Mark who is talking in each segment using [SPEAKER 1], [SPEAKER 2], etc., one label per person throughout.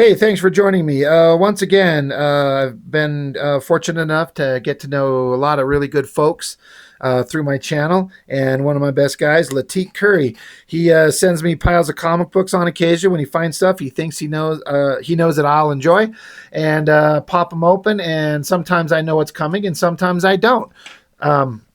[SPEAKER 1] Hey, thanks for joining me. Once again, I've been fortunate enough to get to know a lot of really good folks through my channel. And one of my best guys, Lateek Curry, he sends me piles of comic books on occasion when he finds stuff he knows that I'll enjoy, and pop them open. And sometimes I know what's coming, and sometimes I don't. Um,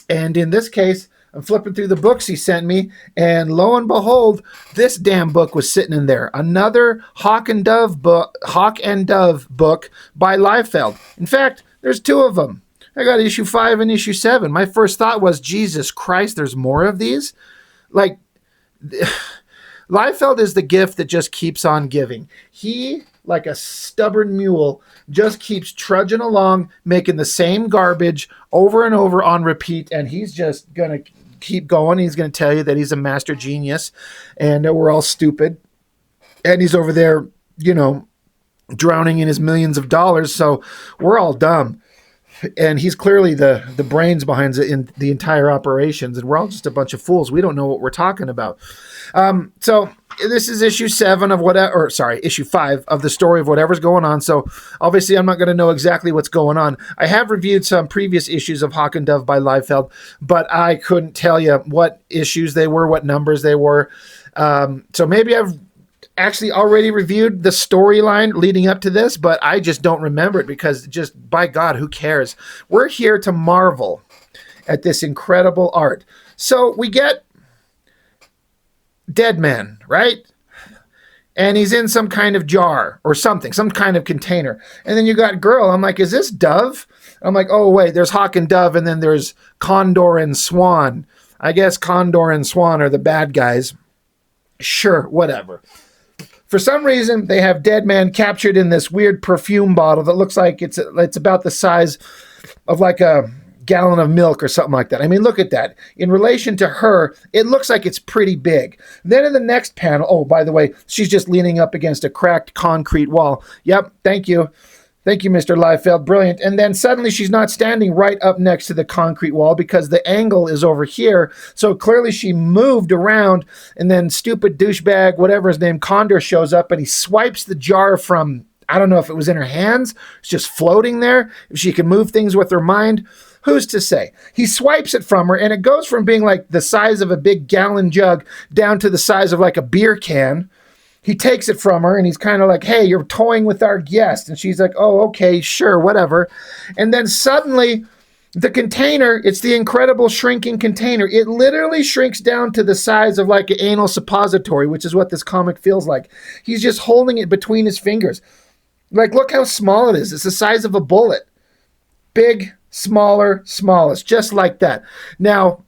[SPEAKER 1] and in this case, I'm flipping through the books he sent me, and lo and behold, this damn book was sitting in there. Another Hawk and Dove book by Liefeld. In fact, there's two of them. I got issue 5 and issue 7. My first thought was, Jesus Christ, there's more of these? Like, Liefeld is the gift that just keeps on giving. He, like a stubborn mule, just keeps trudging along, making the same garbage over and over on repeat, and he's just going to keep going. He's going to tell you that he's a master genius and that we're all stupid. And he's over there, drowning in his millions of dollars, so we're all dumb. And he's clearly the brains behind in the entire operations, and we're all just a bunch of fools. We don't know what we're talking about. So this is issue 7 of issue 5 of the story of whatever's going on. So obviously I'm not going to know exactly what's going on. I have reviewed some previous issues of Hawk and Dove by Liefeld, but I couldn't tell you what issues they were, what numbers they were. So maybe I've actually already reviewed the storyline leading up to this, but I just don't remember it because just, by God, who cares? We're here to marvel at this incredible art. So we get Dead Man, right? And he's in some kind of jar or something, some kind of container. And then you got Girl. I'm like, is this Dove? I'm like, oh, wait, there's Hawk and Dove, and then there's Condor and Swan. I guess Condor and Swan are the bad guys. Sure, whatever. For some reason, they have Dead Man captured in this weird perfume bottle that looks like it's about the size of like a gallon of milk or something like that. I mean, look at that. In relation to her, it looks like it's pretty big. Then in the next panel, oh, by the way, she's just leaning up against a cracked concrete wall. Yep, thank you. Thank you, Mr. Liefeld. Brilliant. And then suddenly she's not standing right up next to the concrete wall because the angle is over here. So clearly she moved around, and then stupid douchebag, whatever his name, Condor, shows up, and he swipes the jar from, I don't know if it was in her hands. It's just floating there. If she can move things with her mind, who's to say? He swipes it from her, and it goes from being like the size of a big gallon jug down to the size of like a beer can. He takes it from her, and he's kind of like, hey, you're toying with our guest. And she's like, oh, okay, sure, whatever. And then suddenly the container, it's the incredible shrinking container. It literally shrinks down to the size of like an anal suppository, which is what this comic feels like. He's just holding it between his fingers. Like, look how small it is. It's the size of a bullet. Big, smaller, smallest, just like that. Now,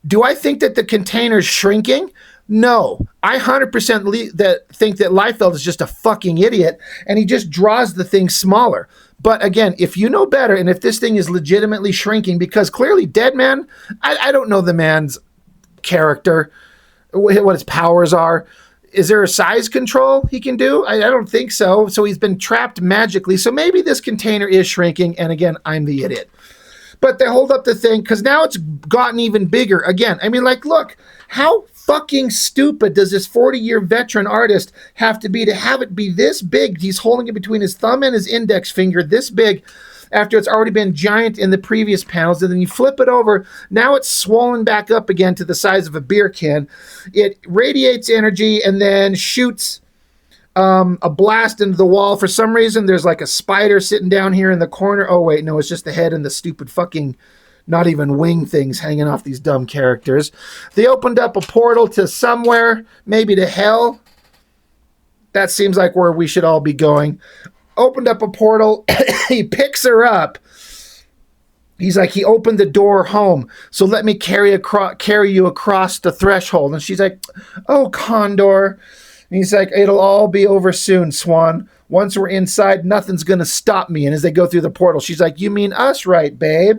[SPEAKER 1] do I think that the container's shrinking? No, I 100% think that Liefeld is just a fucking idiot, and he just draws the thing smaller. But again, if you know better, and if this thing is legitimately shrinking, because clearly Dead Man, I don't know the man's character, what his powers are. Is there a size control he can do? I don't think so. So he's been trapped magically. So maybe this container is shrinking, and again, I'm the idiot. But they hold up the thing, because now it's gotten even bigger. Again, I mean, like, look, how fucking stupid does this 40-year veteran artist have to have it be this big? He's holding it between his thumb and his index finger, this big, after it's already been giant in the previous panels. And then you flip it over. Now it's swollen back up again to the size of a beer can. It radiates energy and then shoots a blast into the wall. For some reason, there's like a spider sitting down here in the corner. Oh, wait, no, it's just the head and the stupid fucking not even wing things hanging off these dumb characters. They opened up a portal to somewhere, maybe to hell. That seems like where we should all be going. Opened up a portal. He picks her up. He's like, he opened the door home, so let me carry you across the threshold. And she's like, oh, Condor. And he's like, it'll all be over soon, Swan. Once we're inside, nothing's going to stop me. And as they go through the portal, she's like, you mean us, right, babe?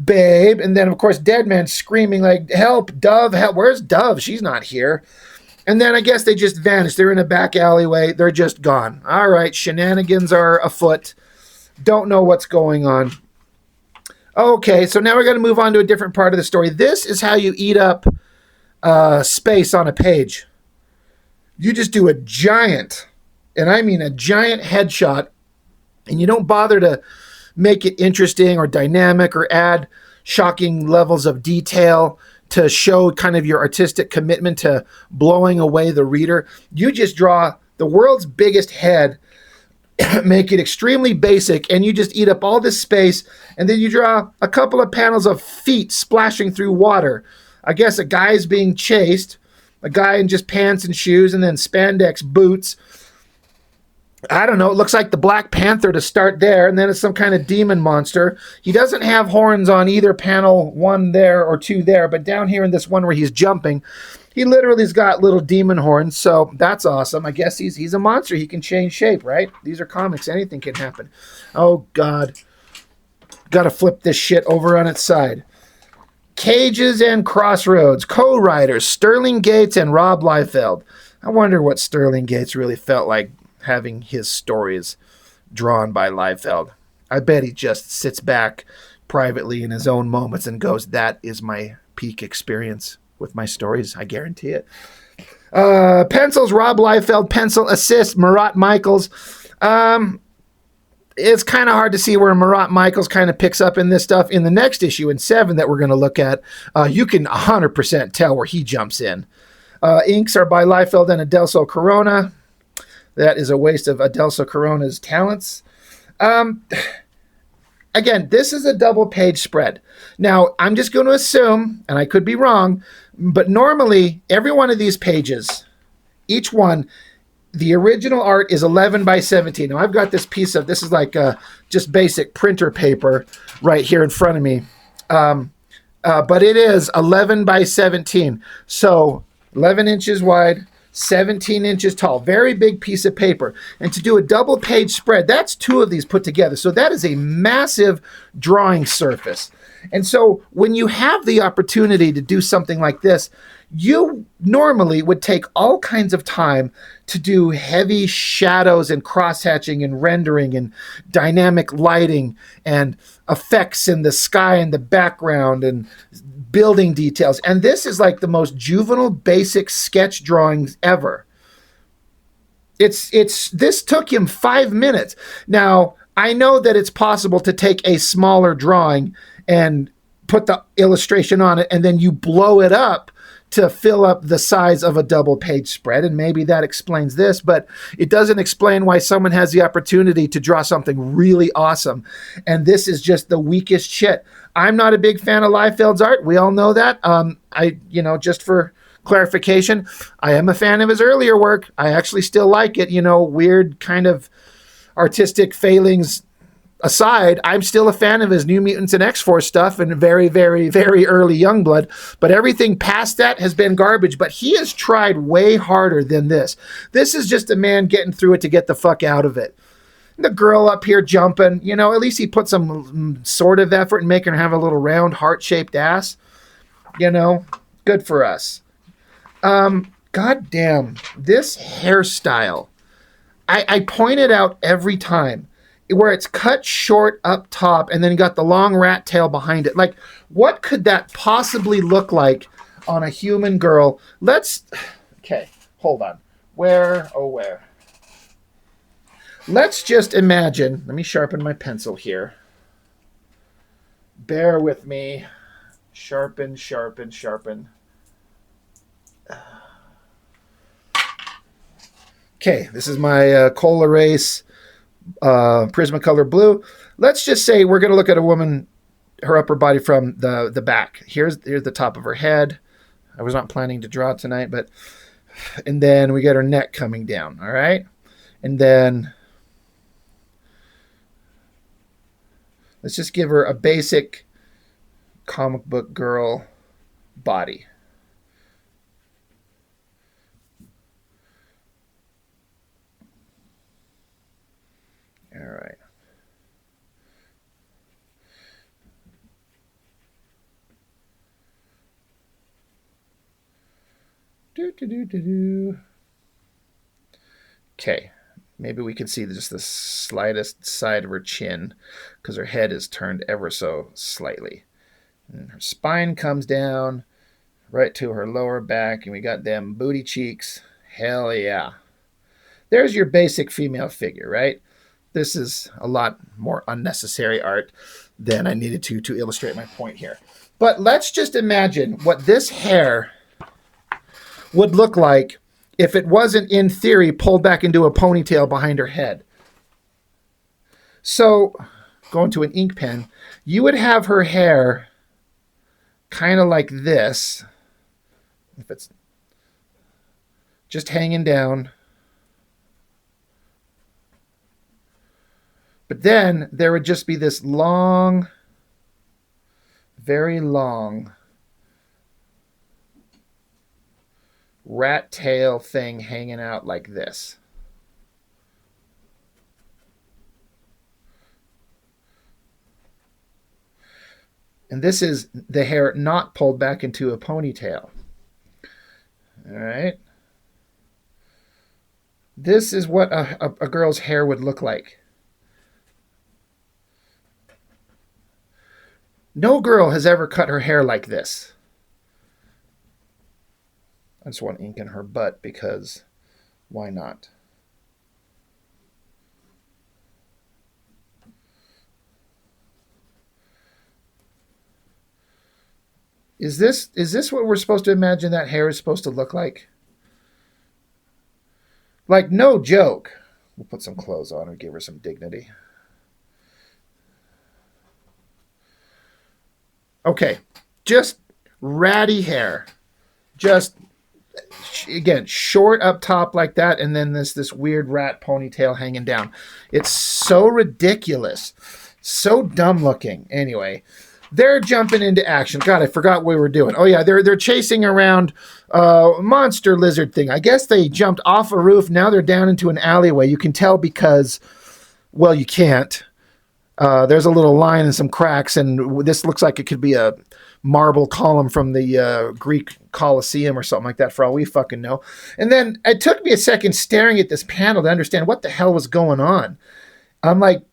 [SPEAKER 1] Babe. And then, of course, Dead Man screaming like, help, Dove, help. Where's Dove? She's not here. And then I guess they just vanished. They're in a back alleyway. They're just gone. All right, shenanigans are afoot. Don't know what's going on. Okay, so now we're going to move on to a different part of the story. This is how you eat up space on a page. You just do a giant, and I mean a giant headshot, and you don't bother to make it interesting or dynamic or add shocking levels of detail to show kind of your artistic commitment to blowing away the reader. You just draw the world's biggest head, make it extremely basic, and you just eat up all this space, and then you draw a couple of panels of feet splashing through water. I guess a guy's being chased, a guy in just pants and shoes, and then spandex boots. I don't know. It looks like the Black Panther to start there, and then it's some kind of demon monster. He doesn't have horns on either panel, one there or two there, but down here in this one where he's jumping, he literally's got little demon horns, so that's awesome. I guess he's a monster. He can change shape, right? These are comics. Anything can happen. Oh, God. Got to flip this shit over on its side. Cages and Crossroads. Co-writers Sterling Gates and Rob Liefeld. I wonder what Sterling Gates really felt like having his stories drawn by Liefeld. I bet he just sits back privately in his own moments and goes, that is my peak experience with my stories. I guarantee it. Pencils, Rob Liefeld. Pencil assist, Marat Michaels. It's kind of hard to see where Marat Michaels kind of picks up in this stuff. In the next issue, in 7 that we're going to look at, you can 100% tell where he jumps in. Inks are by Liefeld and Adelso Corona. That is a waste of Adelso Corona's talents. Again, this is a double-page spread. Now, I'm just going to assume, and I could be wrong, but normally every one of these pages, each one, the original art is 11 by 17. Now, I've got this piece of, this is like just basic printer paper right here in front of me. But it is 11 by 17. So 11 inches wide, 17 inches tall, very big piece of paper. And to do a double page spread, that's 2 of these put together. So that is a massive drawing surface. And so when you have the opportunity to do something like this, you normally would take all kinds of time to do heavy shadows and cross-hatching and rendering and dynamic lighting and effects in the sky and the background and building details. And this is like the most juvenile, basic sketch drawings ever. This took him 5 minutes. Now, I know that it's possible to take a smaller drawing and put the illustration on it, and then you blow it up to fill up the size of a double page spread. And maybe that explains this, but it doesn't explain why someone has the opportunity to draw something really awesome. And this is just the weakest shit. I'm not a big fan of Liefeld's art. We all know that. Just for clarification, I am a fan of his earlier work. I actually still like it. Weird kind of artistic failings aside, I'm still a fan of his New Mutants and X-Force stuff and very, very, very early Youngblood. But everything past that has been garbage. But he has tried way harder than this. This is just a man getting through it to get the fuck out of it. The girl up here jumping, at least he put some sort of effort in making her have a little round heart-shaped ass. Good for us. God damn, this hairstyle. I point it out every time, where it's cut short up top and then you got the long rat tail behind it. Like, what could that possibly look like on a human girl? Okay, hold on. Where? Let's just imagine, let me sharpen my pencil here. Bear with me. Sharpen. Okay, this is my Color-Ace Prismacolor blue. Let's just say we're going to look at a woman, her upper body from the back. Here's the top of her head. I was not planning to draw tonight, and then we get her neck coming down, all right? And then let's just give her a basic comic book girl body. All right. Okay. Maybe we can see just the slightest side of her chin because her head is turned ever so slightly. And her spine comes down right to her lower back, and we got them booty cheeks Hell yeah. There's your basic female figure, right? This is a lot more unnecessary art than I needed to illustrate my point here. But let's just imagine what this hair would look like if it wasn't, in theory, pulled back into a ponytail behind her head. So, going to an ink pen, you would have her hair kind of like this, if it's just hanging down. But then there would just be this long, very long rat tail thing hanging out like this. And this is the hair not pulled back into a ponytail. All right. This is what a girl's hair would look like. No girl has ever cut her hair like this. I just want ink in her butt because why not? Is this what we're supposed to imagine that hair is supposed to look like? Like, no joke. We'll put some clothes on and give her some dignity. Okay, just ratty hair. Just, again, short up top like that, and then this weird rat ponytail hanging down. It's so ridiculous. So dumb looking. Anyway, they're jumping into action. God, I forgot what we were doing. Oh yeah, they're chasing around a monster lizard thing. I guess they jumped off a roof. Now they're down into an alleyway. You can tell because, well, you can't. There's a little line and some cracks, and this looks like it could be a marble column from the Greek Colosseum or something like that, for all we fucking know. And then it took me a second staring at this panel to understand what the hell was going on. I'm like,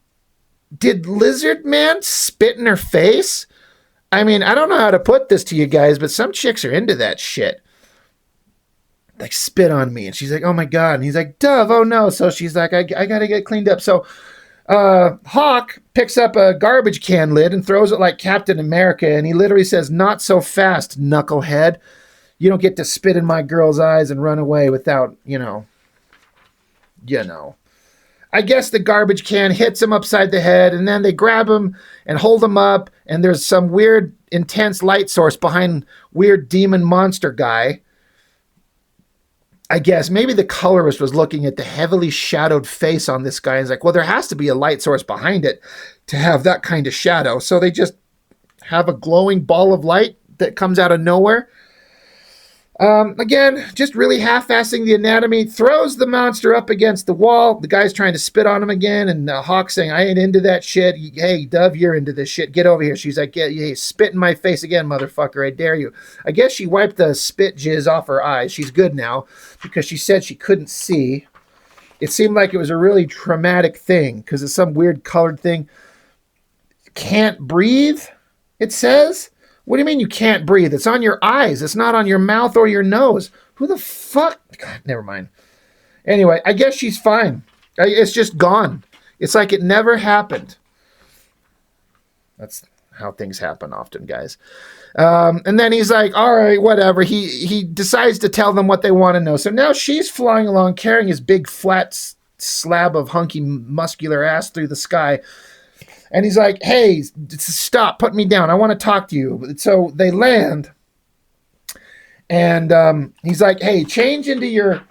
[SPEAKER 1] did Lizard Man spit in her face? I mean, I don't know how to put this to you guys, but some chicks are into that shit. Like, spit on me. And she's like, oh my God. And he's like, Dove, oh no. So she's like, I got to get cleaned up. So Hawk picks up a garbage can lid and throws it like Captain America, and he literally says, not so fast, knucklehead. You don't get to spit in my girl's eyes and run away without, you know. I guess the garbage can hits him upside the head, and then they grab him and hold him up, and there's some weird, intense light source behind weird demon monster guy. I guess maybe the colorist was looking at the heavily shadowed face on this guy and is like, well, there has to be a light source behind it to have that kind of shadow. So they just have a glowing ball of light that comes out of nowhere. Again, just really half-assing the anatomy, throws the monster up against the wall. The guy's trying to spit on him again, and Hawk saying, I ain't into that shit. Hey, Dove, you're into this shit. Get over here. She's like, yeah, spit in my face again, motherfucker. I dare you. I guess she wiped the spit jizz off her eyes. She's good now because she said she couldn't see. It seemed like it was a really traumatic thing because it's some weird colored thing. Can't breathe, it says. What do you mean you can't breathe? It's on your eyes. It's not on your mouth or your nose. Who the fuck? God, never mind. Anyway, I guess she's fine. It's just gone. It's like it never happened. That's how things happen often, guys. And then he's like, all right, whatever. He decides to tell them what they want to know. So now she's flying along carrying his big flat slab of hunky muscular ass through the sky. And he's like, hey, stop, put me down. I want to talk to you. So they land. And he's like, hey, change into your...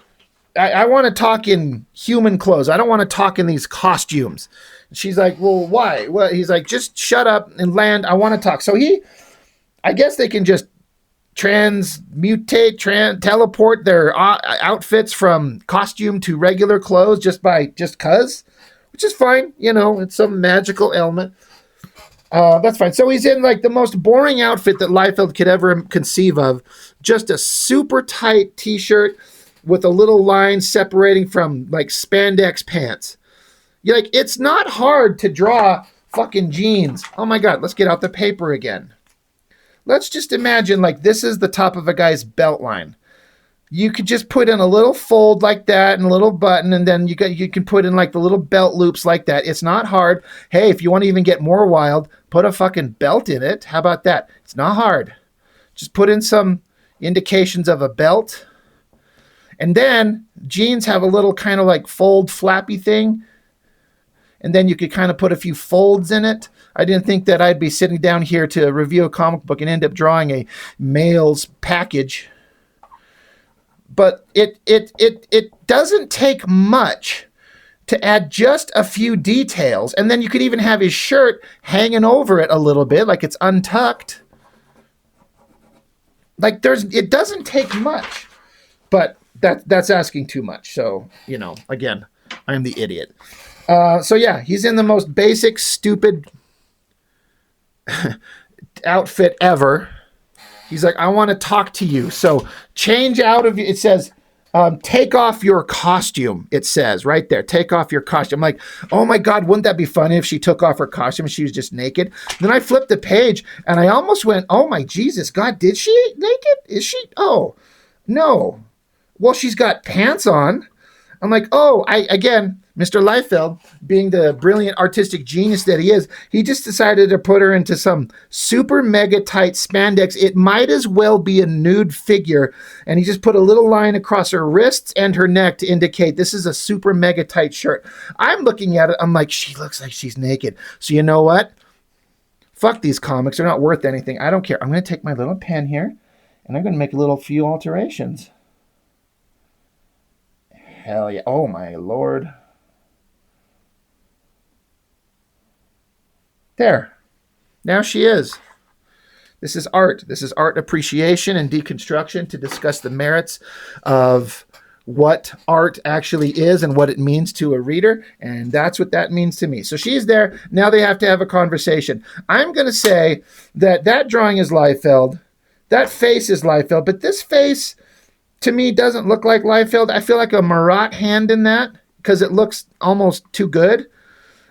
[SPEAKER 1] I want to talk in human clothes. I don't want to talk in these costumes. And she's like, well, why? Well, he's like, just shut up and land. I want to talk. So I guess they can just teleport their outfits from costume to regular clothes just cuz. Which is fine, it's some magical element. That's fine. So he's in like the most boring outfit that Liefeld could ever conceive of. Just a super tight t-shirt with a little line separating from like spandex pants. You're like, it's not hard to draw fucking jeans. Oh my God, let's get out the paper again. Let's just imagine like this is the top of a guy's belt line. you could just put in a little fold like that and a little button, and then you can put in like the little belt loops like that. It's not hard. Hey, if you want to even get more wild, put a fucking belt in it. How about that? It's not hard. Just put in some indications of a belt. And then jeans have a little kind of like fold flappy thing. And then you could kind of put a few folds in it. I didn't think that I'd be sitting down here to review a comic book and end up drawing a male's package. But it doesn't take much to add just a few details. And then you could even have his shirt hanging over it a little bit, like it's untucked. Like it doesn't take much. But that's asking too much. So, again, I'm the idiot. So yeah, he's in the most basic, stupid outfit ever. He's like, I want to talk to you. So change out of, it says, take off your costume. It says right there, take off your costume. I'm like, oh my God, wouldn't that be funny if she took off her costume and she was just naked? Then I flipped the page and I almost went, oh my Jesus, God, did she naked? Is she? Oh, no. Well, she's got pants on. I'm like, oh, again, Mr. Liefeld, being the brilliant artistic genius that he is, he just decided to put her into some super mega tight spandex. It might as well be a nude figure. And he just put a little line across her wrists and her neck to indicate this is a super mega tight shirt. I'm looking at it. I'm like, she looks like she's naked. So you know what? Fuck these comics. They're not worth anything. I don't care. I'm going to take my little pen here and I'm going to make a few alterations. Hell yeah. Oh my Lord. There. Now she is. This is art. This is art appreciation and deconstruction to discuss the merits of what art actually is and what it means to a reader. And that's what that means to me. So she's there. Now they have to have a conversation. I'm going to say that drawing is Liefeld. That face is Liefeld. But this face, to me, doesn't look like Liefeld. I feel like a Marat hand in that because it looks almost too good.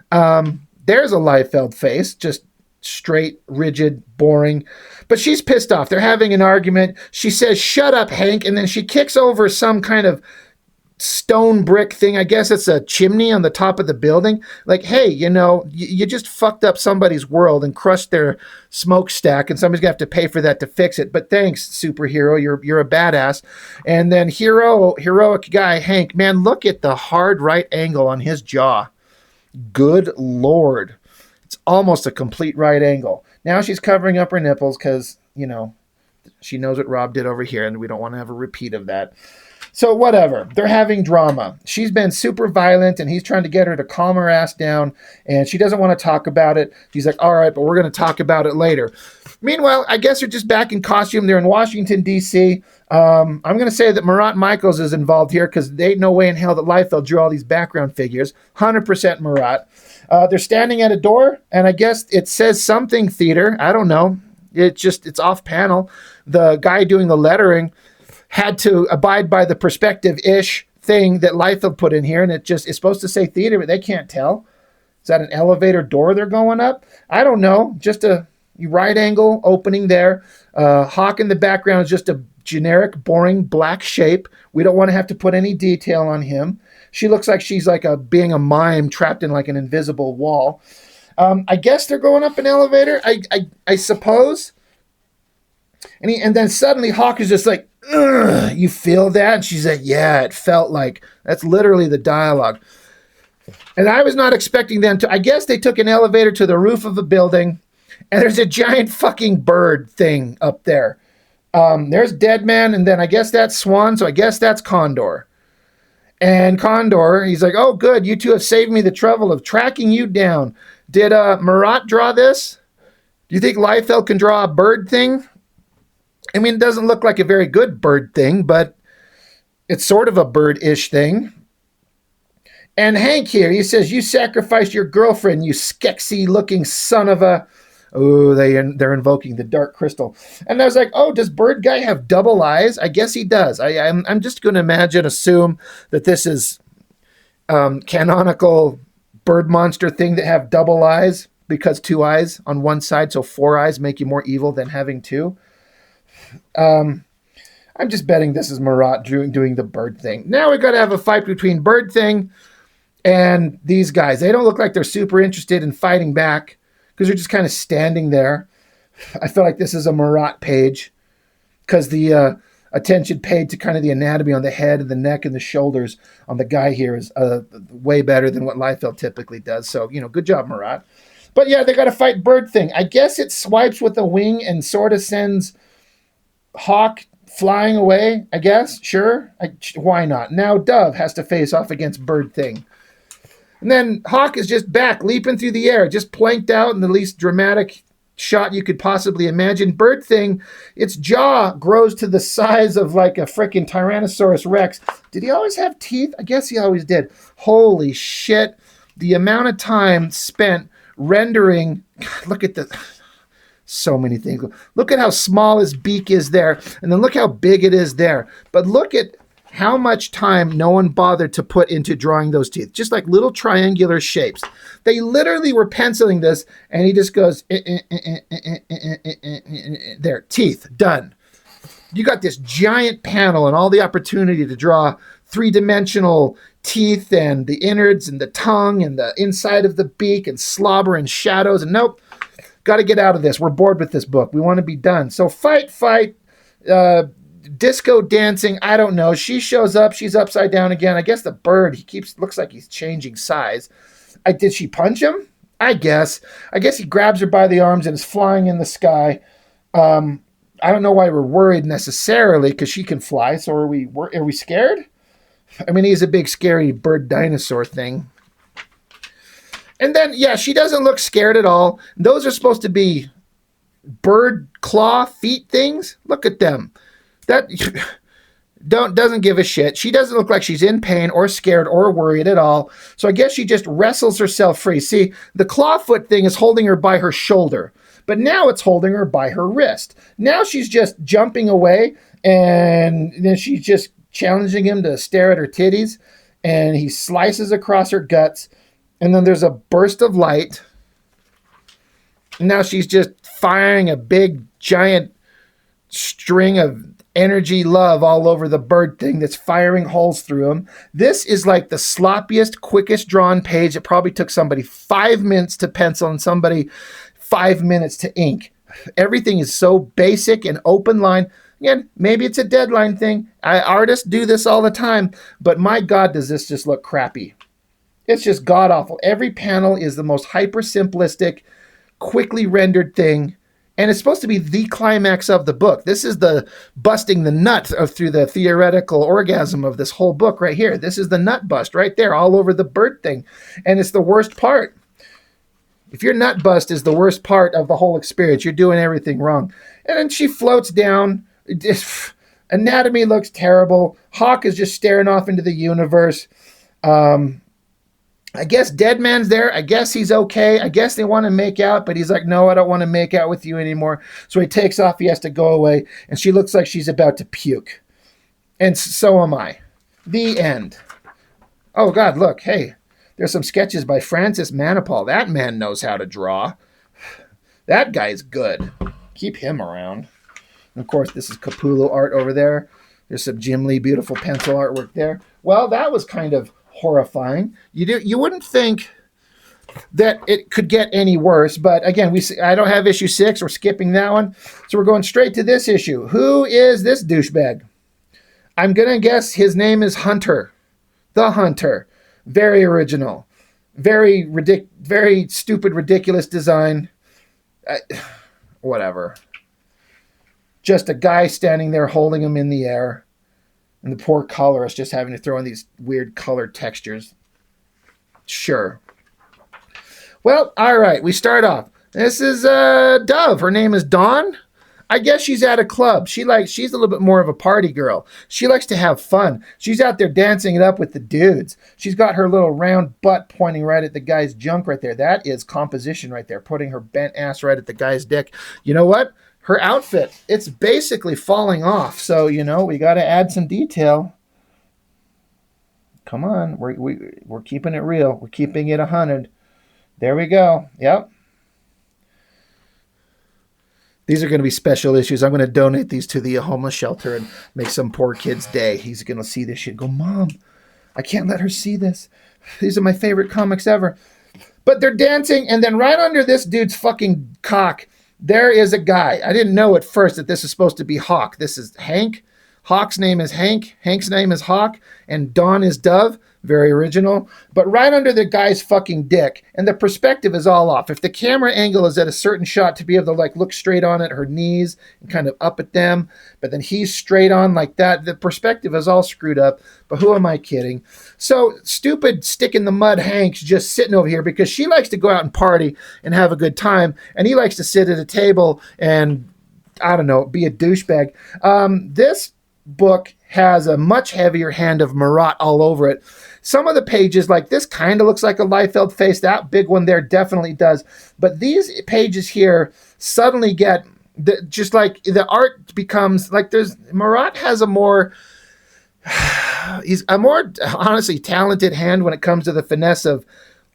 [SPEAKER 1] There's a Liefeld face, just straight, rigid, boring. But she's pissed off. They're having an argument. She says, shut up, Hank. And then she kicks over some kind of stone brick thing. I guess it's a chimney on the top of the building. Like, hey, you just fucked up somebody's world and crushed their smokestack, and somebody's going to have to pay for that to fix it. But thanks, superhero. You're a badass. And then heroic guy, Hank, man, look at the hard right angle on his jaw. Good Lord. It's almost a complete right angle. Now she's covering up her nipples because, she knows what Rob did over here, and we don't want to have a repeat of that. So whatever. They're having drama. She's been super violent, and he's trying to get her to calm her ass down, and she doesn't want to talk about it. He's like, all right, but we're going to talk about it later. Meanwhile, I guess they're just back in costume. They're in Washington, D.C. I'm going to say that Marat Michaels is involved here because there ain't no way in hell that Liefeld drew all these background figures. 100% Marat. They're standing at a door, and I guess it says something theater. I don't know. It's off panel. The guy doing the lettering had to abide by the perspective-ish thing that Liefeld put in here, and it's supposed to say theater, but they can't tell. Is that an elevator door they're going up? I don't know. Just a right angle opening there. Hawk in the background is just a generic, boring black shape. We don't want to have to put any detail on him. She looks like she's like being a mime trapped in like an invisible wall. I guess they're going up an elevator. I suppose. And then suddenly Hawk is just like, ugh, you feel that? And she's like, yeah, it felt like. That's literally the dialogue. And I was not expecting them to. I guess they took an elevator to the roof of a building, and there's a giant fucking bird thing up there. There's Deadman, and then I guess that's Swan, so I guess that's Condor. And Condor, he's like, oh, good, you two have saved me the trouble of tracking you down. Did Marat draw this? Do you think Liefeld can draw a bird thing? I mean, it doesn't look like a very good bird thing, but it's sort of a bird-ish thing. And Hank here, he says, you sacrificed your girlfriend, you skexy-looking son of a... Oh, they're invoking the dark crystal. And I was like, oh, does Bird Guy have double eyes? I guess he does. I'm just going to assume that this is canonical bird monster thing that have double eyes, because 2 eyes on one side, so 4 eyes make you more evil than having 2. I'm just betting this is Marat doing the bird thing. Now we got to have a fight between Bird Thing and these guys. They don't look like they're super interested in fighting back because they're just kind of standing there. I feel like this is a Marat page because the attention paid to kind of the anatomy on the head and the neck and the shoulders on the guy here is way better than what Liefeld typically does. So, good job, Marat. But yeah, they got to fight Bird Thing. I guess it swipes with a wing and sort of sends Hawk flying away, I guess. Sure. Why not? Now Dove has to face off against Bird Thing. And then Hawk is just back, leaping through the air, just planked out in the least dramatic shot you could possibly imagine. Bird Thing, its jaw grows to the size of like a freaking Tyrannosaurus Rex. Did he always have teeth? I guess he always did. Holy shit. The amount of time spent rendering, God, look at so many things. Look at how small his beak is there, and then look how big it is there. But look at how much time no one bothered to put into drawing those teeth. Just like little triangular shapes. They literally were penciling this, and he just goes, there, teeth, done. You got this giant panel and all the opportunity to draw three-dimensional teeth and the innards and the tongue and the inside of the beak and slobber and shadows. And nope, got to get out of this. We're bored with this book. We want to be done. So fight, disco dancing. I don't know. She shows up. She's upside down again. I guess the bird, looks like he's changing size. Did she punch him? I guess he grabs her by the arms and is flying in the sky. I don't know why we're worried necessarily because she can fly. So are we scared? I mean, he's a big scary bird dinosaur thing. And then, yeah, she doesn't look scared at all. Those are supposed to be bird claw feet things. Look at them. That doesn't give a shit. She doesn't look like she's in pain or scared or worried at all. So I guess she just wrestles herself free. See, the claw foot thing is holding her by her shoulder, but now it's holding her by her wrist. Now she's just jumping away, and then she's just challenging him to stare at her titties, and he slices across her guts, and then there's a burst of light. Now she's just firing a big, giant string of energy love all over the bird thing that's firing holes through him. This is like the sloppiest, quickest drawn page. It probably took somebody 5 minutes to pencil and somebody 5 minutes to ink. Everything is so basic and open line. Again, maybe it's a deadline thing. Artists do this all the time, but my God, does this just look crappy. It's just god-awful. Every panel is the most hyper-simplistic, quickly rendered thing, and it's supposed to be the climax of the book. This is the busting the nut through the theoretical orgasm of this whole book right here. This is the nut bust right there, all over the bird thing, and it's the worst part. If your nut bust is the worst part of the whole experience, you're doing everything wrong. And then she floats down. Anatomy looks terrible. Hawk is just staring off into the universe. I guess Dead Man's there. I guess he's okay. I guess they want to make out, but he's like, no, I don't want to make out with you anymore. So he takes off. He has to go away. And she looks like she's about to puke. And so am I. The end. Oh, God, look. Hey, there's some sketches by Francis Manipal. That man knows how to draw. That guy's good. Keep him around. And of course, this is Capullo art over there. There's some Jim Lee beautiful pencil artwork there. Well, that was kind of horrifying. You wouldn't think that it could get any worse, but again, I don't have issue 6. We're skipping that one, so we're going straight to this issue. Who is this douchebag? I'm gonna guess his name is Hunter, the Hunter. Very original, very stupid, ridiculous design. Whatever. Just a guy standing there holding him in the air. And the poor colorist just having to throw in these weird color textures. Sure. Well, all right. We start off. This is Dove. Her name is Dawn. I guess she's at a club. She's a little bit more of a party girl. She likes to have fun. She's out there dancing it up with the dudes. She's got her little round butt pointing right at the guy's junk right there. That is composition right there. Putting her bent ass right at the guy's dick. You know what? Her outfit, it's basically falling off. So, we got to add some detail. Come on. We're keeping it real. We're keeping it 100. There we go. Yep. These are going to be special issues. I'm going to donate these to the homeless shelter and make some poor kid's day. He's going to see this shit and go, Mom, I can't let her see this. These are my favorite comics ever. But they're dancing, and then right under this dude's fucking cock, there is a guy. I didn't know at first that this is supposed to be Hawk. This is Hank. Hawk's name is Hank. Hank's name is Hawk. And Dawn is Dove. Very original. But right under the guy's fucking dick. And the perspective is all off. If the camera angle is at a certain shot to be able to like look straight on at her knees and kind of up at them, but then he's straight on like that, the perspective is all screwed up. But who am I kidding? So stupid stick in the mud Hank's just sitting over here because she likes to go out and party and have a good time. And he likes to sit at a table and, I don't know, be a douchebag. This book has a much heavier hand of Marat all over it. Some of the pages, like this kind of looks like a Liefeld face. That big one there definitely does. But these pages here suddenly get, just like the art becomes, like Marat has a more, he's a more honestly talented hand when it comes to the finesse of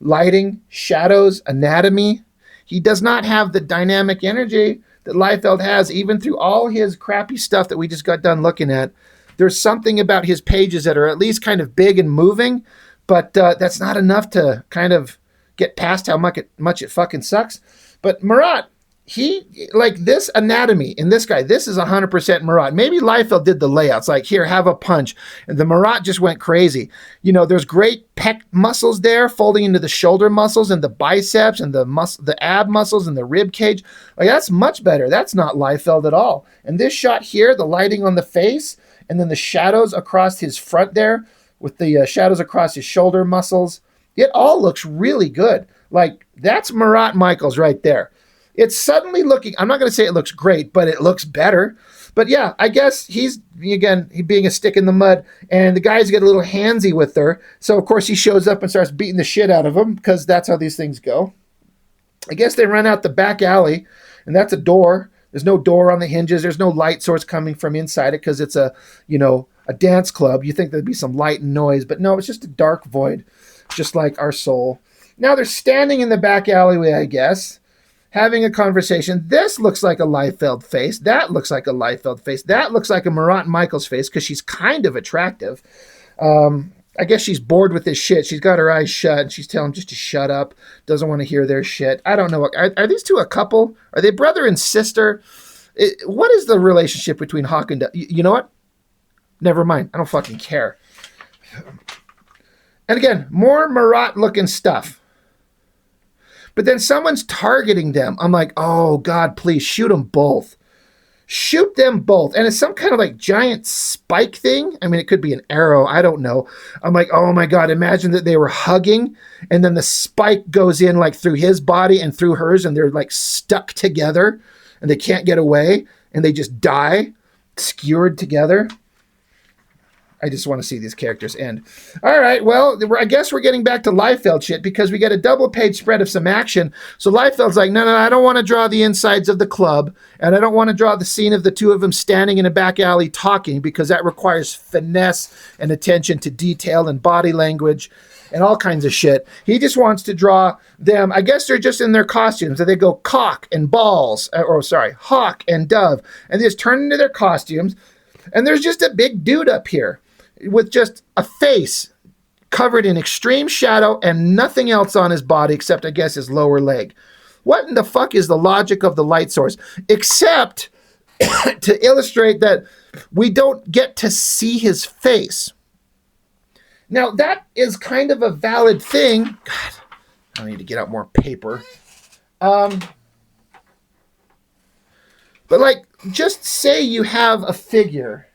[SPEAKER 1] lighting, shadows, anatomy. He does not have the dynamic energy that Liefeld has, even through all his crappy stuff that we just got done looking at. There's something about his pages that are at least kind of big and moving, but that's not enough to kind of get past how much it fucking sucks. But Marat, he, like this anatomy in this guy, this is 100% Marat. Maybe Liefeld did the layouts, like here, have a punch. And the Marat just went crazy. You know, there's great pec muscles there folding into the shoulder muscles and the biceps and the ab muscles and the rib cage. Like that's much better. That's not Liefeld at all. And this shot here, the lighting on the face, and then the shadows across his front there with the shadows across his shoulder muscles. It all looks really good. Like that's Marat Michaels right there. It's suddenly looking, I'm not going to say it looks great, but it looks better. But yeah, I guess he's, again, he being a stick in the mud, and the guys get a little handsy with her. So, of course, he shows up and starts beating the shit out of him because that's how these things go. I guess they run out the back alley, and that's a door. There's no door on the hinges. There's no light source coming from inside it because it's a dance club. You think there'd be some light and noise, but no, it's just a dark void, just like our soul. Now they're standing in the back alleyway, I guess, having a conversation. This looks like a Liefeld face. That looks like a Liefeld face. That looks like a Marat Michaels face because she's kind of attractive. I guess she's bored with this shit. She's got her eyes shut and she's telling him just to shut up. Doesn't want to hear their shit. I don't know. Are these two a couple? Are they brother and sister? What is the relationship between Hawk and Dove? You know what? Never mind. I don't fucking care. And again, more Marat looking stuff. But then someone's targeting them. I'm like, oh, God, please shoot them both. Shoot them both. And it's some kind of like giant spike thing. I mean, it could be an arrow. I don't know. I'm like, oh, my God, imagine that they were hugging and then the spike goes in like through his body and through hers and they're like stuck together and they can't get away and they just die skewered together. I just want to see these characters end. All right, well, I guess we're getting back to Liefeld shit because we get a double-page spread of some action. So Liefeld's like, no, I don't want to draw the insides of the club, and I don't want to draw the scene of the two of them standing in a back alley talking because that requires finesse and attention to detail and body language and all kinds of shit. He just wants to draw them. I guess they're just in their costumes. So they go Hawk and Dove, and they just turn into their costumes. And there's just a big dude up here with just a face covered in extreme shadow and nothing else on his body except, I guess, his lower leg. What in the fuck is the logic of the light source? Except to illustrate that we don't get to see his face. Now, that is kind of a valid thing. God, I need to get out more paper. But like, just say you have a figure.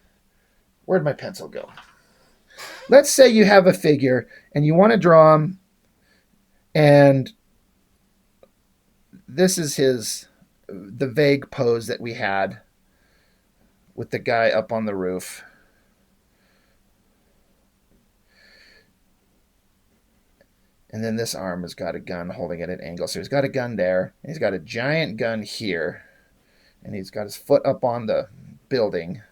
[SPEAKER 1] Where'd my pencil go? Let's say you have a figure and you want to draw him, and this is the vague pose that we had with the guy up on the roof. And then this arm has got a gun holding at an angle. So he's got a gun there, and he's got a giant gun here, and he's got his foot up on the building.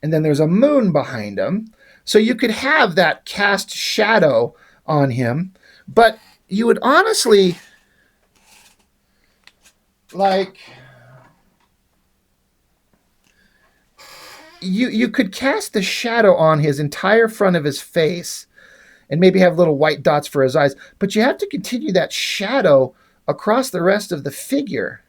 [SPEAKER 1] And then there's a moon behind him. So you could have that cast shadow on him, but you would honestly like you could cast the shadow on his entire front of his face and maybe have little white dots for his eyes, but you have to continue that shadow across the rest of the figure.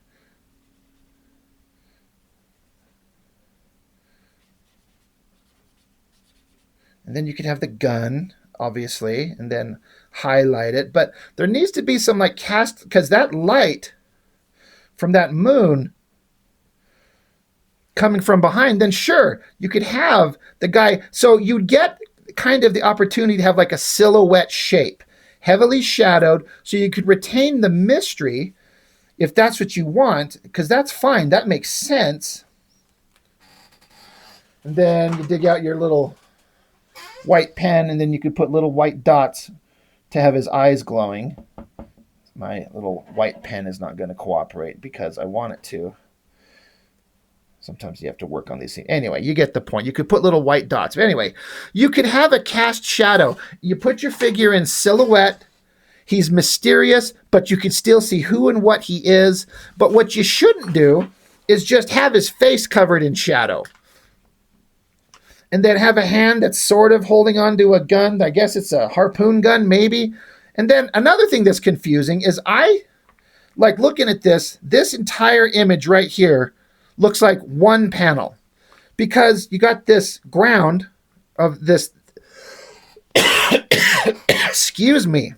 [SPEAKER 1] And then you could have the gun, obviously, and then highlight it. But there needs to be some like cast, because that light from that moon coming from behind, then sure, you could have the guy. So you'd get kind of the opportunity to have like a silhouette shape, heavily shadowed, so you could retain the mystery if that's what you want, because that's fine. That makes sense. And then you dig out your little white pen, and then you could put little white dots to have his eyes glowing. My little white pen is not going to cooperate because I want it to. Sometimes you have to work on these things. Anyway, you get the point. You could put little white dots. But anyway, you could have a cast shadow. You put your figure in silhouette. He's mysterious, but you can still see who and what he is. But what you shouldn't do is just have his face covered in shadow. And then have a hand that's sort of holding onto a gun. I guess it's a harpoon gun, maybe. And then another thing that's confusing is I like looking at this entire image right here looks like one panel, because you got this ground of this, excuse me,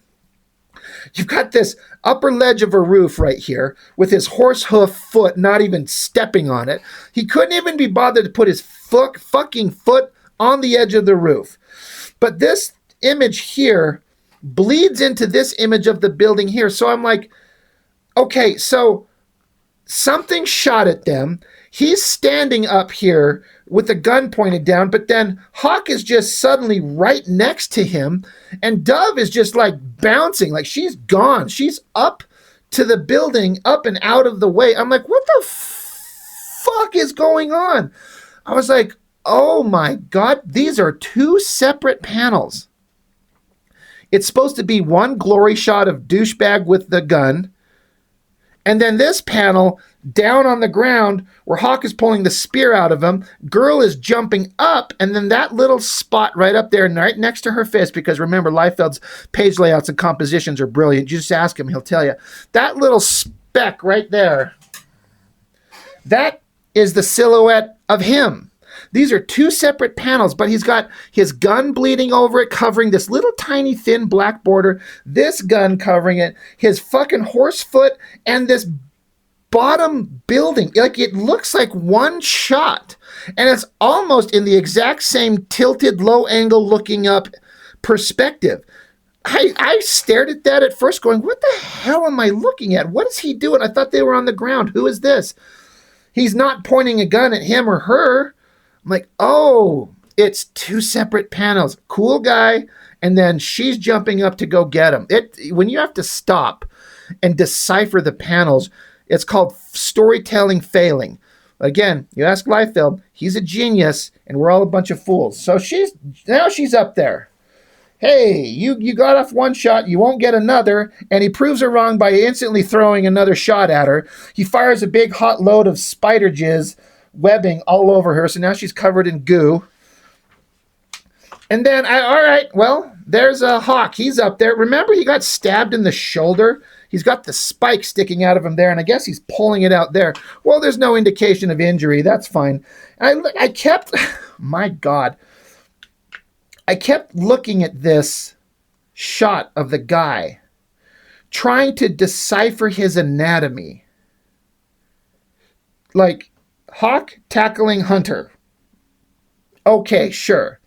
[SPEAKER 1] you've got this upper ledge of a roof right here with his horse hoof foot not even stepping on it. He couldn't even be bothered to put his fucking foot on the edge of the roof. But this image here bleeds into this image of the building here. So I'm like, okay, so something shot at them. He's standing up here with a gun pointed down, but then Hawk is just suddenly right next to him, and Dove is just like bouncing, like she's gone. She's up to the building, up and out of the way. I'm like, what the fuck is going on? I was like, oh my God, these are two separate panels. It's supposed to be one glory shot of douchebag with the gun, and then this panel down on the ground where Hawk is pulling the spear out of him, girl is jumping up, and then that little spot right up there, right next to her fist, because remember, Liefeld's page layouts and compositions are brilliant. You just ask him, he'll tell you. That little speck right there, that is the silhouette of him. These are two separate panels, but he's got his gun bleeding over it, covering this little tiny thin black border, this gun covering it, his fucking horse foot, and this bottom building. Like, it looks like one shot, and it's almost in the exact same tilted, low angle looking up perspective. I stared at that at first going, what the hell am I looking at? What is he doing? I thought they were on the ground. Who is this? He's not pointing a gun at him or her. I'm like, oh, it's two separate panels. Cool guy. And then she's jumping up to go get him. When you have to stop and decipher the panels, it's called storytelling failing. Again, you ask Liefeld, he's a genius, and we're all a bunch of fools. So she's up there. Hey, you got off one shot, you won't get another, and he proves her wrong by instantly throwing another shot at her. He fires a big hot load of spider jizz webbing all over her, so now she's covered in goo. And then, all right, well, there's a Hawk. He's up there. Remember, he got stabbed in the shoulder? He's got the spike sticking out of him there, and I guess he's pulling it out there. Well, there's no indication of injury. That's fine. I kept, my God, I kept looking at this shot of the guy, trying to decipher his anatomy. Like, Hawk tackling Hunter. Okay, sure.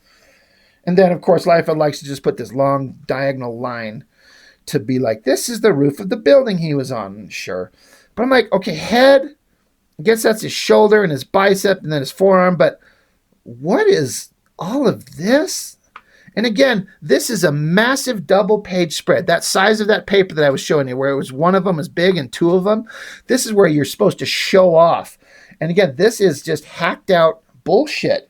[SPEAKER 1] And then, of course, Liefeld likes to just put this long diagonal line to be like, this is the roof of the building he was on. Sure. But I'm like, okay, head. I guess that's his shoulder and his bicep and then his forearm. But what is all of this? And again, this is a massive double page spread. That size of that paper that I was showing you, where it was one of them was big and two of them, this is where you're supposed to show off. And again, this is just hacked out bullshit.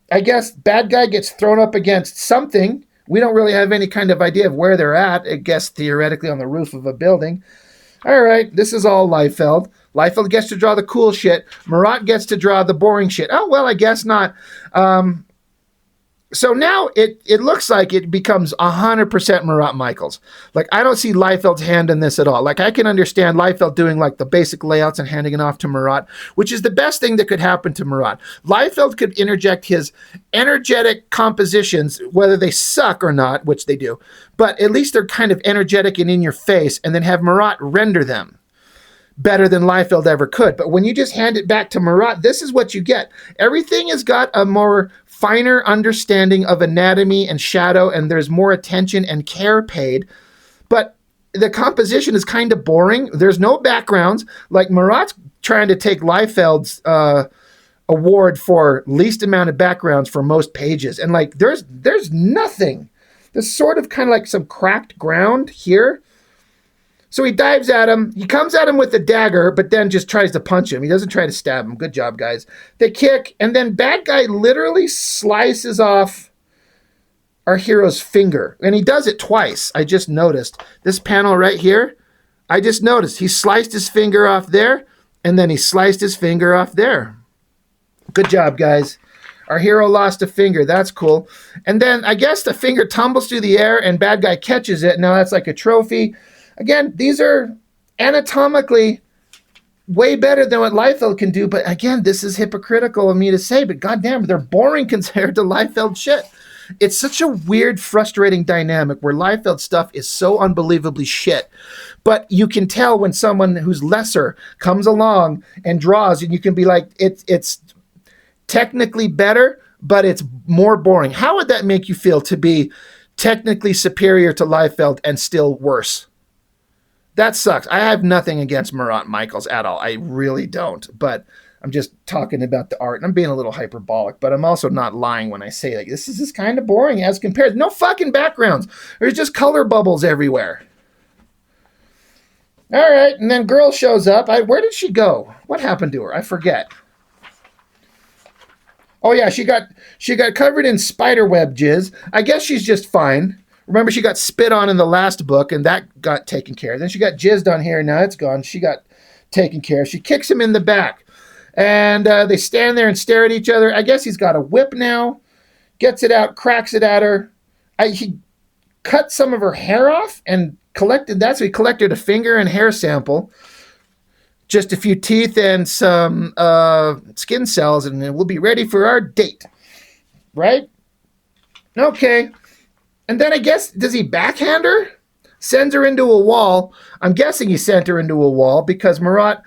[SPEAKER 1] I guess bad guy gets thrown up against something. We don't really have any kind of idea of where they're at. I guess theoretically on the roof of a building. All right, this is all Liefeld. Liefeld gets to draw the cool shit. Marat gets to draw the boring shit. Oh, well, I guess not. So now it looks like it becomes 100% Marat Michaels. Like, I don't see Liefeld's hand in this at all. Like, I can understand Liefeld doing like the basic layouts and handing it off to Marat, which is the best thing that could happen to Marat. Liefeld could interject his energetic compositions, whether they suck or not, which they do, but at least they're kind of energetic and in your face, and then have Marat render them better than Liefeld ever could. But when you just hand it back to Marat, this is what you get. Everything has got a more finer understanding of anatomy and shadow, and there's more attention and care paid. But the composition is kind of boring. There's no backgrounds. Like, Marat's trying to take Liefeld's award for least amount of backgrounds for most pages. And like, there's nothing. There's sort of kind of like some cracked ground here. So he dives at him. He comes at him with a dagger, but then just tries to punch him. He doesn't try to stab him. Good job, guys. They kick, and then bad guy literally slices off our hero's finger. And he does it twice. I just noticed. This panel right here, I just noticed. He sliced his finger off there, and then he sliced his finger off there. Good job, guys. Our hero lost a finger. That's cool. And then I guess the finger tumbles through the air, and bad guy catches it. Now that's like a trophy. Again, these are anatomically way better than what Liefeld can do. But again, this is hypocritical of me to say, but goddamn, they're boring compared to Liefeld shit. It's such a weird, frustrating dynamic where Liefeld stuff is so unbelievably shit. But you can tell when someone who's lesser comes along and draws, and you can be like, it's technically better, but it's more boring. How would that make you feel to be technically superior to Liefeld and still worse? That sucks. I have nothing against Marat Michaels at all. I really don't. But I'm just talking about the art. And I'm being a little hyperbolic, but I'm also not lying when I say, like, this is just kind of boring as compared. No fucking backgrounds. There's just color bubbles everywhere. All right. And then girl shows up. Where did she go? What happened to her? I forget. Oh, yeah. She got covered in spiderweb jizz. I guess she's just fine. Remember, she got spit on in the last book, and that got taken care of. Then she got jizzed on here, and now it's gone. She got taken care of. She kicks him in the back, and they stand there and stare at each other. I guess he's got a whip now, gets it out, cracks it at her. He cut some of her hair off and collected that, so he collected a finger and hair sample, just a few teeth and some skin cells, and we'll be ready for our date, right? Okay. And then I guess, does he backhand her? Sends her into a wall. I'm guessing he sent her into a wall because Marat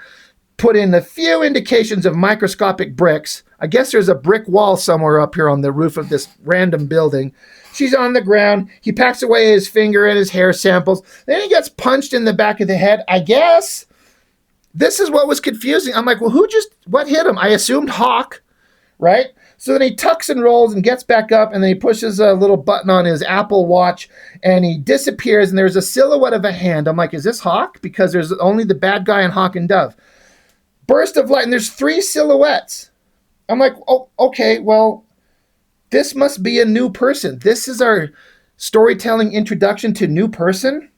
[SPEAKER 1] put in a few indications of microscopic bricks. I guess there's a brick wall somewhere up here on the roof of this random building. She's on the ground. He packs away his finger and his hair samples. Then he gets punched in the back of the head. I guess this is what was confusing. I'm like, well, what hit him? I assumed Hawk, right? So then he tucks and rolls and gets back up, and then he pushes a little button on his Apple Watch, and he disappears, and there's a silhouette of a hand. I'm like, is this Hawk? Because there's only the bad guy and Hawk and Dove. Burst of light, and there's 3 silhouettes. I'm like, oh, okay, well, this must be a new person. This is our storytelling introduction to new person?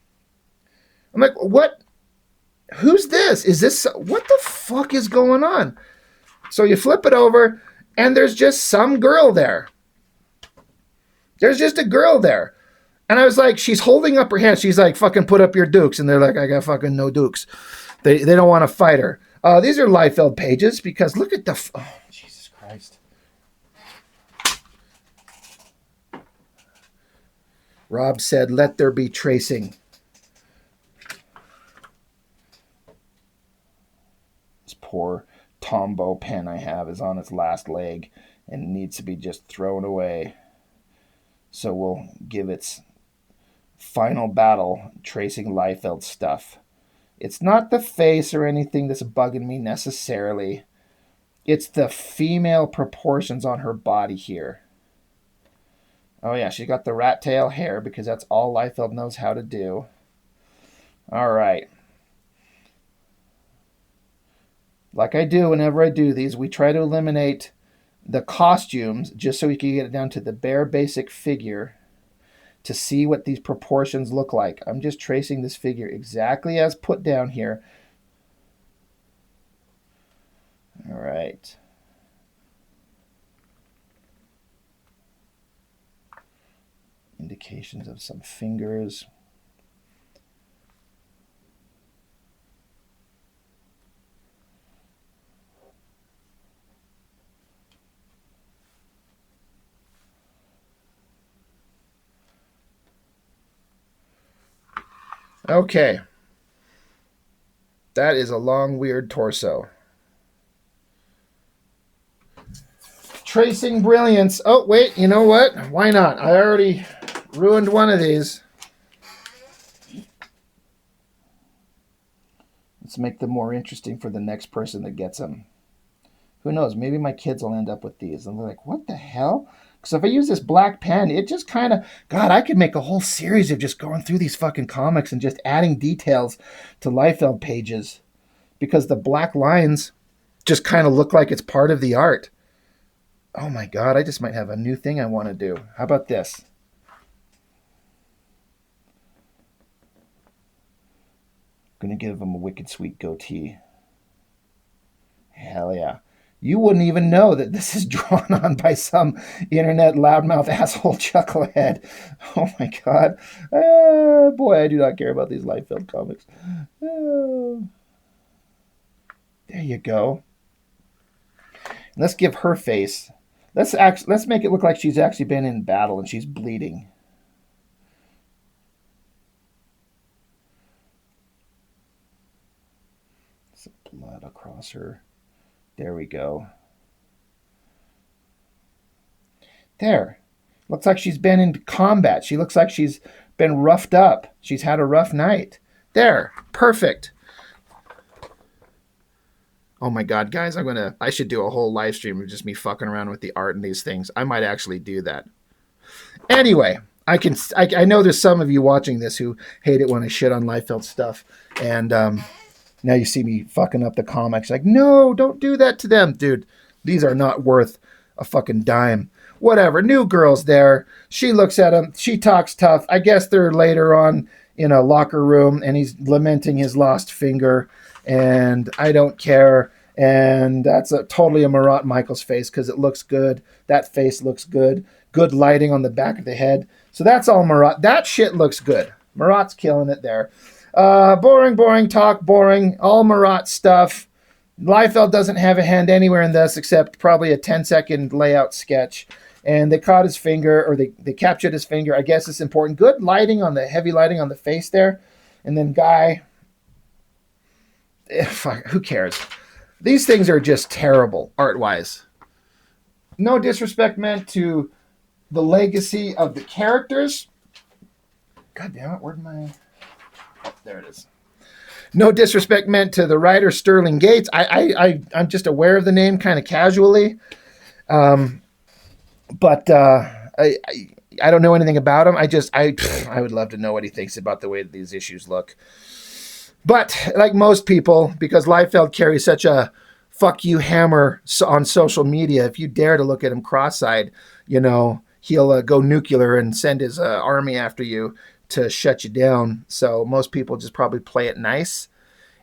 [SPEAKER 1] I'm like, what? Who's this? What the fuck is going on? So you flip it over, and there's just some girl there. There's just a girl there. And I was like, she's holding up her hand. She's like, fucking put up your dukes. And they're like, I got fucking no dukes. They don't want to fight her. These are Liefeld pages because look at oh, Jesus Christ. Rob said, let there be tracing. This poor Tombow pen I have is on its last leg and needs to be just thrown away. So we'll give its final battle tracing Liefeld stuff. It's not the face or anything that's bugging me necessarily. It's the female proportions on her body here. Oh yeah, she's got the rat tail hair because that's all Liefeld knows how to do. All right. Like I do whenever I do these, we try to eliminate the costumes just so we can get it down to the bare basic figure. to see what these proportions look like. I'm just tracing this figure exactly as put down here. All right. Indications of some fingers. Okay. That is a long, weird torso. Tracing brilliance. Oh, wait, you know what? Why not? I already ruined one of these. Let's make them more interesting for the next person that gets them. Who knows? Maybe my kids will end up with these. And they're like, what the hell? Because if I use this black pen, it just kind of... God, I could make a whole series of just going through these fucking comics and just adding details to Liefeld pages. Because the black lines just kind of look like it's part of the art. Oh my God, I just might have a new thing I want to do. How about this? I'm going to give him a wicked sweet goatee. Hell yeah. You wouldn't even know that this is drawn on by some internet loudmouth asshole chucklehead. Oh my God. Boy, I do not care about these Liefeld comics. There you go. Let's give her face. Let's make it look like she's actually been in battle and she's bleeding. Some blood across her. There we go. There. Looks like she's been in combat. She looks like she's been roughed up. She's had a rough night. There. Perfect. Oh my God, guys, I should do a whole live stream of just me fucking around with the art and these things. I might actually do that. Anyway, I know there's some of you watching this who hate it when I shit on Liefeld stuff. And now you see me fucking up the comics. Like, no, don't do that to them. Dude, these are not worth a fucking dime. Whatever. New girl's there. She looks at him. She talks tough. I guess they're later on in a locker room and he's lamenting his lost finger. And I don't care. And that's totally a Marat Michaels face because it looks good. That face looks good. Good lighting on the back of the head. So that's all Marat. That shit looks good. Marat's killing it there. Boring talk, boring. All Marat stuff. Liefeld doesn't have a hand anywhere in this except probably a 10-second layout sketch. And they caught his finger, or they captured his finger. I guess it's important. Good lighting on the heavy lighting on the face there. And then Guy... Fuck, who cares? These things are just terrible art-wise. No disrespect meant to the legacy of the characters. God damn it, where'd my... Oh, there it is. No disrespect meant to the writer Sterling Gates. I'm just aware of the name kind of casually. But I don't know anything about him. I would love to know what he thinks about the way that these issues look. But like most people, because Liefeld carries such a fuck you hammer on social media, if you dare to look at him cross-eyed, he'll go nuclear and send his army after you to shut you down. So most people just probably play it nice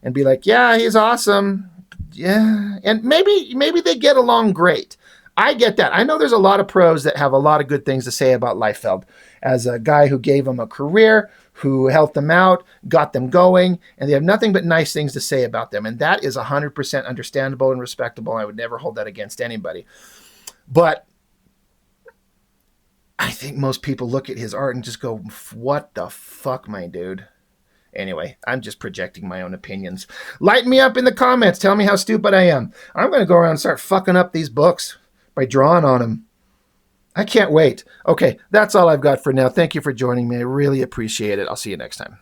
[SPEAKER 1] and be like, yeah, he's awesome. Yeah. And maybe they get along great. I get that. I know there's a lot of pros that have a lot of good things to say about Liefeld as a guy who gave him a career, who helped them out, got them going, and they have nothing but nice things to say about them. And that is 100% understandable and respectable. I would never hold that against anybody. But I think most people look at his art and just go, what the fuck, my dude? Anyway, I'm just projecting my own opinions. Light me up in the comments. Tell me how stupid I am. I'm going to go around and start fucking up these books by drawing on them. I can't wait. Okay, that's all I've got for now. Thank you for joining me. I really appreciate it. I'll see you next time.